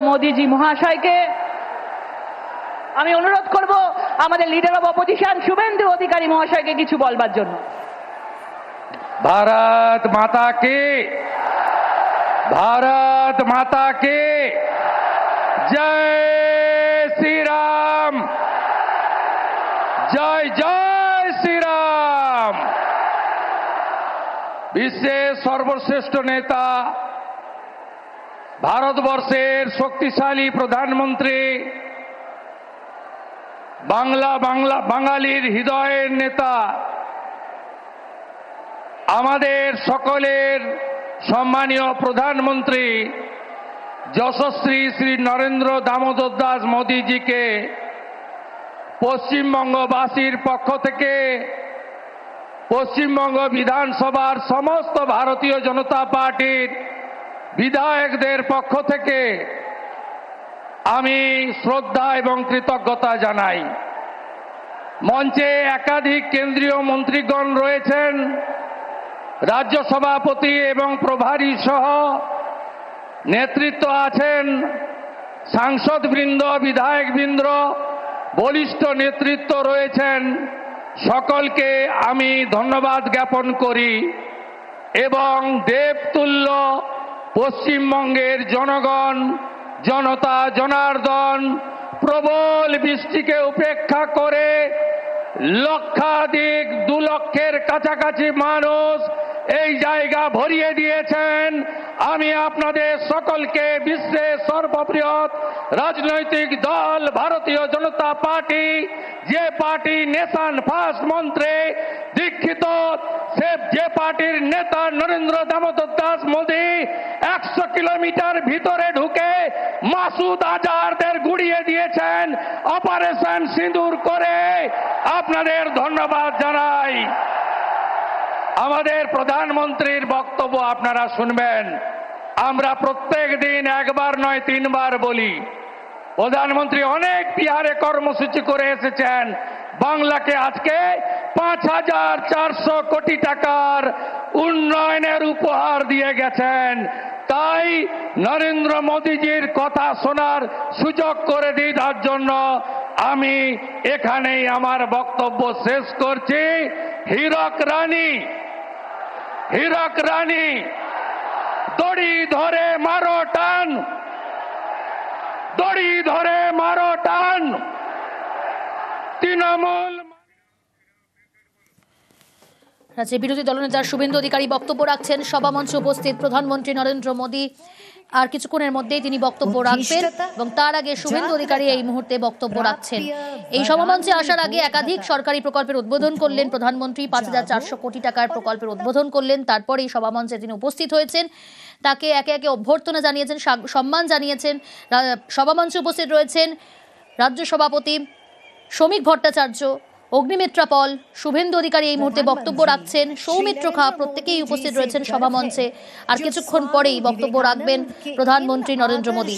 মোদীজি মহাশয়কে আমি অনুরোধ করব আমাদের leader of opposition Suvendu Adhikari মহাশয়কে কিছু বলবার জন্য। भारत माता की, भारत माता की जय श्री राम, जय जय श्री राम। বিশ্বের সর্বশ্রেষ্ঠ নেতা, ভারতবর্ষের শক্তিশালী প্রধানমন্ত্রী, বাঙালির হৃদয়ের নেতা, আমাদের সকলের সম্মানীয় প্রধানমন্ত্রী যশস্বী শ্রী নরেন্দ্র দামোদর দাস মোদীজিকে পশ্চিমবঙ্গবাসীর পক্ষ থেকে, পশ্চিমবঙ্গ বিধানসভার সমস্ত ভারতীয় জনতা পার্টির বিধায়কদের পক্ষ থেকে আমি শ্রদ্ধা এবং কৃতজ্ঞতা জানাই। মঞ্চে একাধিক কেন্দ্রীয় মন্ত্রীগণ রয়েছেন, রাজ্য সভাপতি এবং প্রভারী সহ নেতৃত্ব আছেন, সাংসদবৃন্দ, বিধায়কবৃন্দ, বলিষ্ঠ নেতৃত্ব রয়েছেন। সকলকে আমি ধন্যবাদ জ্ঞাপন করি এবং দেবতুল্য পশ্চিমবঙ্গের জনগণ, জনতা জনার্দন প্রবল বৃষ্টিকে উপেক্ষা করে লক্ষাধিক 2 লক্ষের কাছাকাছি মানুষ এই জায়গা ভরিয়ে দিয়েছেন। আমি আপনাদের সকলকে বিশ্বের সর্ববৃহৎ রাজনৈতিক দল ভারতীয় জনতা পার্টি, যে পার্টি নেশন ফার্স্ট মন্ত্রে দীক্ষিত, যে পার্টির নেতা নরেন্দ্র দামোদর দাস মোদী 100 কিলোমিটার ভিতরে ঢুকে মাসুদ আজহারদের গুড়িয়ে দিয়েছেন অপারেশন সিঁদুর করে, আপনাদের ধন্যবাদ জানাই। আমাদের প্রধানমন্ত্রীর বক্তব্য আপনারা শুনবেন। আমরা প্রত্যেক দিন একবার নয় 3 বার বলি, প্রধানমন্ত্রী অনেক বিহারে কর্মসূচি করে এসেছেন, বাংলাকে আজকে 5400 কোটি টাকার উন্নয়নের উপহার দিয়ে গেছেন। তাই নরেন্দ্র মোদীজির কথা শোনার সুযোগ করে দিই, তার জন্য আমি এখানেই আমার বক্তব্য শেষ করছি। হীরক রানী, হীরক রানী, দড়ি ধরে মারো টান, দড়ি ধরে মারো টান, তৃণমূল। রাজ্যের বিরোধী দলনেতা শুভেন্দু অধিকারী বক্তব্য রাখছেন। সভামঞ্চে উপস্থিত প্রধানমন্ত্রী নরেন্দ্র মোদী আর কিছুক্ষণের মধ্যেই তিনি বক্তব্য রাখবেন এবং তার আগে শুভেন্দু অধিকারী এই মুহূর্তে বক্তব্য রাখছেন। এই সভামঞ্চে আসার আগে একাধিক সরকারি প্রকল্পের উদ্বোধন করলেন প্রধানমন্ত্রী। 5400 কোটি টাকার প্রকল্পের উদ্বোধন করলেন, তারপরে এই সভামঞ্চে তিনি উপস্থিত হয়েছেন, তাকে একে একে অভ্যর্থনা জানিয়েছেন, সম্মান জানিয়েছেন। সভামঞ্চে উপস্থিত রয়েছেন রাজ্য সভাপতি শ্রমিক ভট্টাচার্য, অগ্নিমিত্রা পল, শুভেন্দু অধিকারী এই মুহূর্তে বক্তব্য রাখছেন, সৌমিত্র খা, প্রত্যেকেই উপস্থিত রয়েছেন সভামঞ্চে। আর কিছুক্ষণ পরেই বক্তব্য রাখবেন প্রধানমন্ত্রী নরেন্দ্র মোদী।